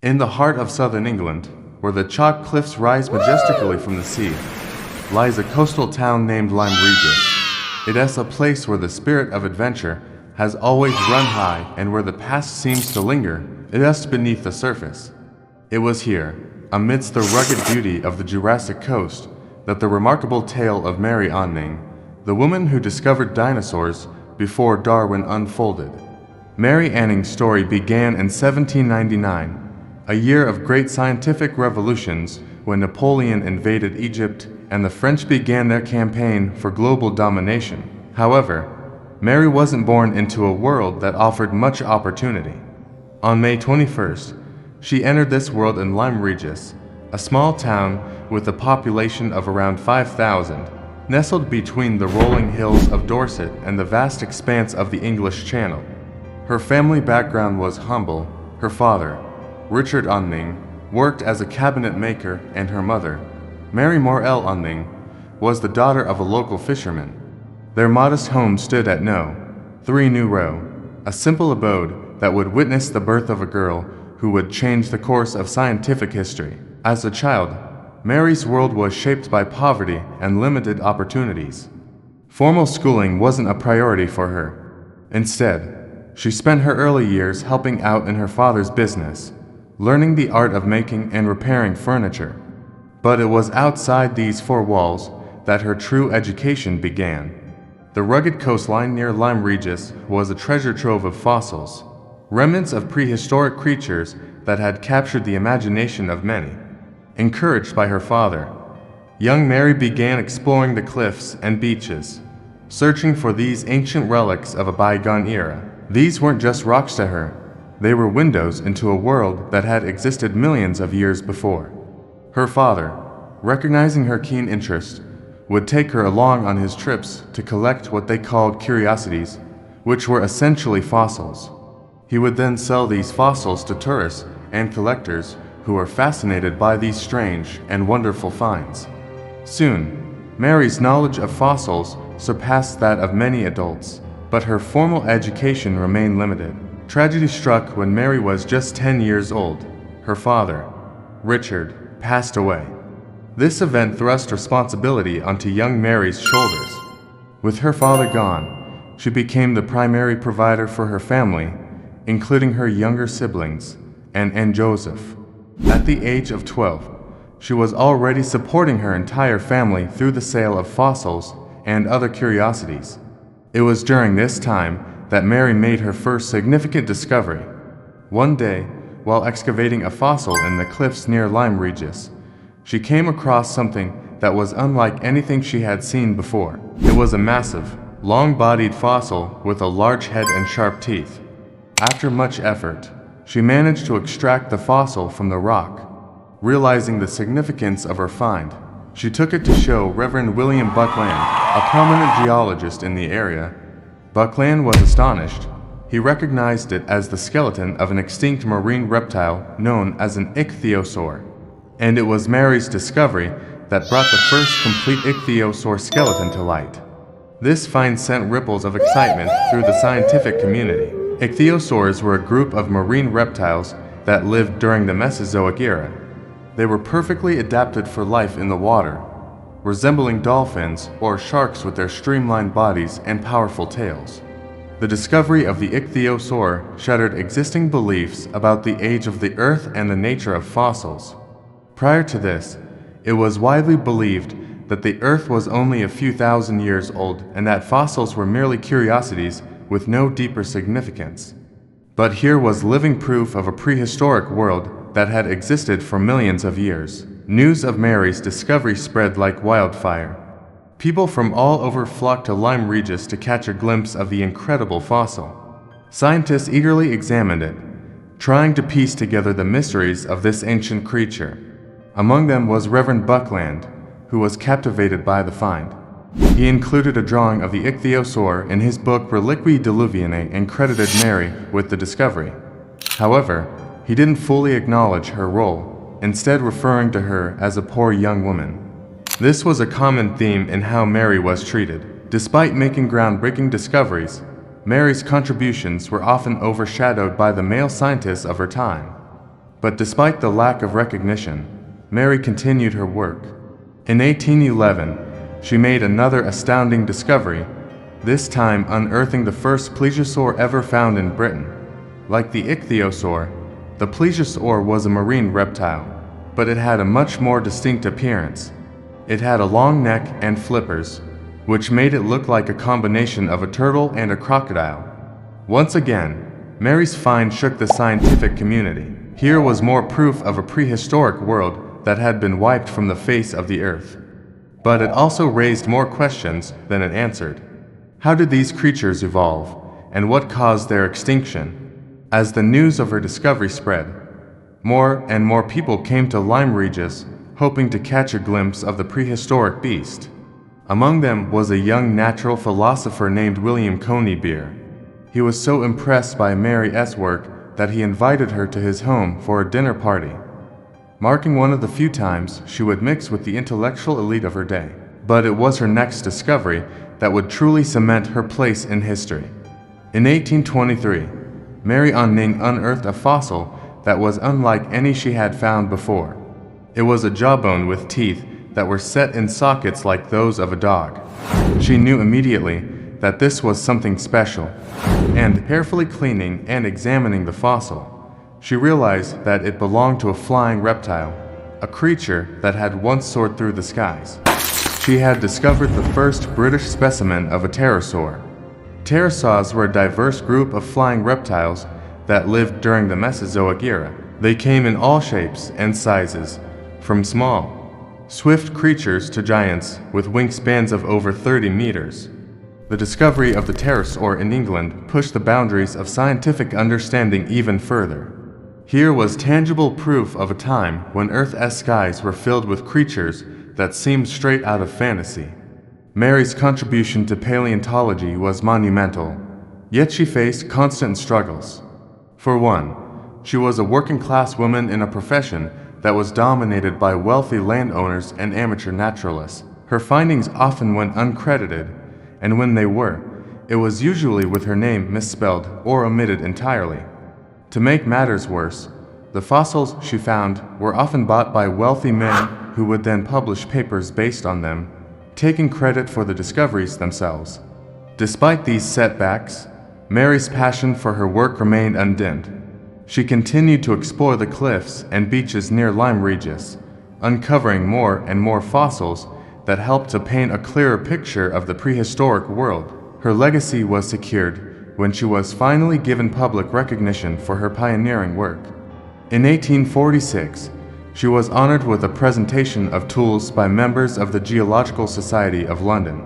In the heart of southern England, where the chalk cliffs rise majestically from the sea, lies a coastal town named Lyme Regis. It is a place where the spirit of adventure has always run high and where the past seems to linger just beneath the surface. It was here, amidst the rugged beauty of the Jurassic Coast, that the remarkable tale of Mary Anning, the woman who discovered dinosaurs before Darwin, unfolded. Mary Anning's story began in 1799, a year of great scientific revolutions when Napoleon invaded Egypt and the French began their campaign for global domination. However, Mary wasn't born into a world that offered much opportunity. On May 21st, she entered this world in Lyme Regis, a small town with a population of around 5,000, nestled between the rolling hills of Dorset and the vast expanse of the English Channel. Her family background was humble. Her father, Richard Anning, worked as a cabinet maker, and her mother, Mary Morel Anning, was the daughter of a local fisherman. Their modest home stood at No. 3 New Row, a simple abode that would witness the birth of a girl who would change the course of scientific history. As a child, Mary's world was shaped by poverty and limited opportunities. Formal schooling wasn't a priority for her. Instead, she spent her early years helping out in her father's business, learning the art of making and repairing furniture. But it was outside these four walls that her true education began. The rugged coastline near Lyme Regis was a treasure trove of fossils, remnants of prehistoric creatures that had captured the imagination of many. Encouraged by her father, young Mary began exploring the cliffs and beaches, searching for these ancient relics of a bygone era. These weren't just rocks to her. They were windows into a world that had existed millions of years before. Her father, recognizing her keen interest, would take her along on his trips to collect what they called curiosities, which were essentially fossils. He would then sell these fossils to tourists and collectors who were fascinated by these strange and wonderful finds. Soon, Mary's knowledge of fossils surpassed that of many adults, but her formal education remained limited. Tragedy struck when Mary was just 10 years old. Her father, Richard, passed away. This event thrust responsibility onto young Mary's shoulders. With her father gone, she became the primary provider for her family, including her younger siblings, Anne and Joseph. At the age of 12, she was already supporting her entire family through the sale of fossils and other curiosities. It was during this time that Mary made her first significant discovery. One day, while excavating a fossil in the cliffs near Lyme Regis, she came across something that was unlike anything she had seen before. It was a massive, long-bodied fossil with a large head and sharp teeth. After much effort, she managed to extract the fossil from the rock. Realizing the significance of her find, she took it to show Reverend William Buckland, a prominent geologist in the area. Buckland was astonished. He recognized it as the skeleton of an extinct marine reptile known as an Ichthyosaur. And it was Mary's discovery that brought the first complete Ichthyosaur skeleton to light. This find sent ripples of excitement through the scientific community. Ichthyosaurs were a group of marine reptiles that lived during the Mesozoic era. They were perfectly adapted for life in the water, resembling dolphins or sharks with their streamlined bodies and powerful tails. The discovery of the Ichthyosaur shattered existing beliefs about the age of the Earth and the nature of fossils. Prior to this, it was widely believed that the Earth was only a few thousand years old and that fossils were merely curiosities with no deeper significance. But here was living proof of a prehistoric world that had existed for millions of years. News of Mary's discovery spread like wildfire. People from all over flocked to Lyme Regis to catch a glimpse of the incredible fossil. Scientists eagerly examined it, trying to piece together the mysteries of this ancient creature. Among them was Reverend Buckland, who was captivated by the find. He included a drawing of the Ichthyosaur in his book Reliquiae Diluvianae and credited Mary with the discovery. However, he didn't fully acknowledge her role, instead referring to her as a poor young woman. This was a common theme in how Mary was treated. Despite making groundbreaking discoveries, Mary's contributions were often overshadowed by the male scientists of her time. But despite the lack of recognition, Mary continued her work. In 1811, she made another astounding discovery, this time unearthing the first plesiosaur ever found in Britain. Like the Ichthyosaur, the Plesiosaur was a marine reptile, but it had a much more distinct appearance. It had a long neck and flippers, which made it look like a combination of a turtle and a crocodile. Once again, Mary's find shook the scientific community. Here was more proof of a prehistoric world that had been wiped from the face of the earth. But it also raised more questions than it answered. How did these creatures evolve, and what caused their extinction? As the news of her discovery spread, more and more people came to Lyme Regis, hoping to catch a glimpse of the prehistoric beast. Among them was a young natural philosopher named William Conybeare. He was so impressed by Mary's work that he invited her to his home for a dinner party, marking one of the few times she would mix with the intellectual elite of her day. But it was her next discovery that would truly cement her place in history. In 1823, Mary Anning unearthed a fossil that was unlike any she had found before. It was a jawbone with teeth that were set in sockets like those of a dog. She knew immediately that this was something special, and carefully cleaning and examining the fossil, she realized that it belonged to a flying reptile, a creature that had once soared through the skies. She had discovered the first British specimen of a pterosaur. Pterosaurs were a diverse group of flying reptiles that lived during the Mesozoic era. They came in all shapes and sizes, from small, swift creatures to giants with wingspans of over 30 meters. The discovery of the Pterosaur in England pushed the boundaries of scientific understanding even further. Here was tangible proof of a time when Earth's skies were filled with creatures that seemed straight out of fantasy. Mary's contribution to paleontology was monumental, yet she faced constant struggles. For one, she was a working-class woman in a profession that was dominated by wealthy landowners and amateur naturalists. Her findings often went uncredited, and when they were, it was usually with her name misspelled or omitted entirely. To make matters worse, the fossils she found were often bought by wealthy men who would then publish papers based on them, taking credit for the discoveries themselves. Despite these setbacks, Mary's passion for her work remained undimmed. She continued to explore the cliffs and beaches near Lyme Regis, uncovering more and more fossils that helped to paint a clearer picture of the prehistoric world. Her legacy was secured when she was finally given public recognition for her pioneering work. In 1846, she was honored with a presentation of tools by members of the Geological Society of London.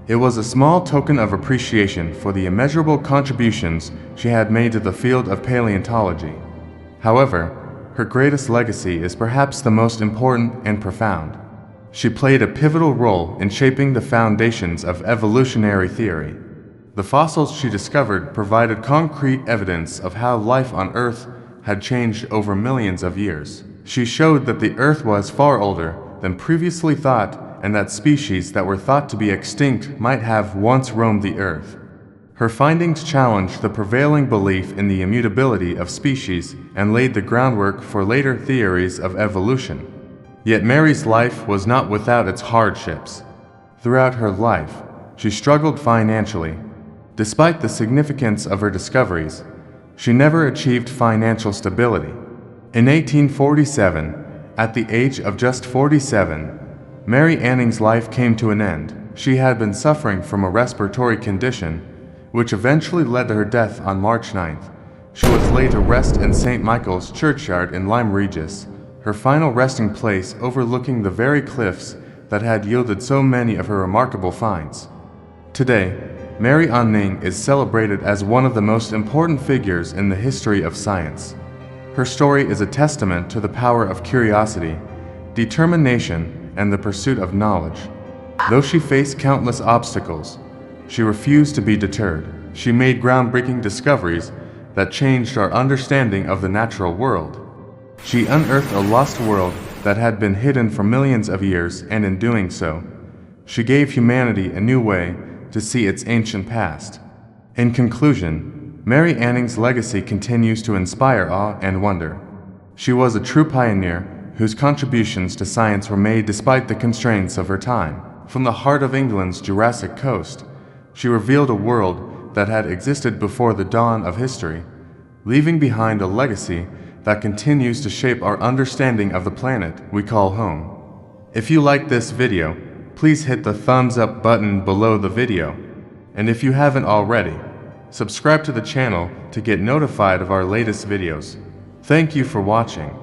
It was a small token of appreciation for the immeasurable contributions she had made to the field of paleontology. However, her greatest legacy is perhaps the most important and profound. She played a pivotal role in shaping the foundations of evolutionary theory. The fossils she discovered provided concrete evidence of how life on Earth had changed over millions of years. She showed that the Earth was far older than previously thought, and that species that were thought to be extinct might have once roamed the Earth. Her findings challenged the prevailing belief in the immutability of species and laid the groundwork for later theories of evolution. Yet Mary's life was not without its hardships. Throughout her life, she struggled financially. Despite the significance of her discoveries, she never achieved financial stability. In 1847, at the age of just 47, Mary Anning's life came to an end. She had been suffering from a respiratory condition, which eventually led to her death on March 9th. She was laid to rest in St. Michael's Churchyard in Lyme Regis, her final resting place overlooking the very cliffs that had yielded so many of her remarkable finds. Today, Mary Anning is celebrated as one of the most important figures in the history of science. Her story is a testament to the power of curiosity, determination, and the pursuit of knowledge. Though she faced countless obstacles, she refused to be deterred. She made groundbreaking discoveries that changed our understanding of the natural world. She unearthed a lost world that had been hidden for millions of years, and in doing so, she gave humanity a new way to see its ancient past. In conclusion, Mary Anning's legacy continues to inspire awe and wonder. She was a true pioneer whose contributions to science were made despite the constraints of her time. From the heart of England's Jurassic Coast, she revealed a world that had existed before the dawn of history, leaving behind a legacy that continues to shape our understanding of the planet we call home. If you like this video, please hit the thumbs up button below the video. And if you haven't already, subscribe to the channel to get notified of our latest videos. Thank you for watching.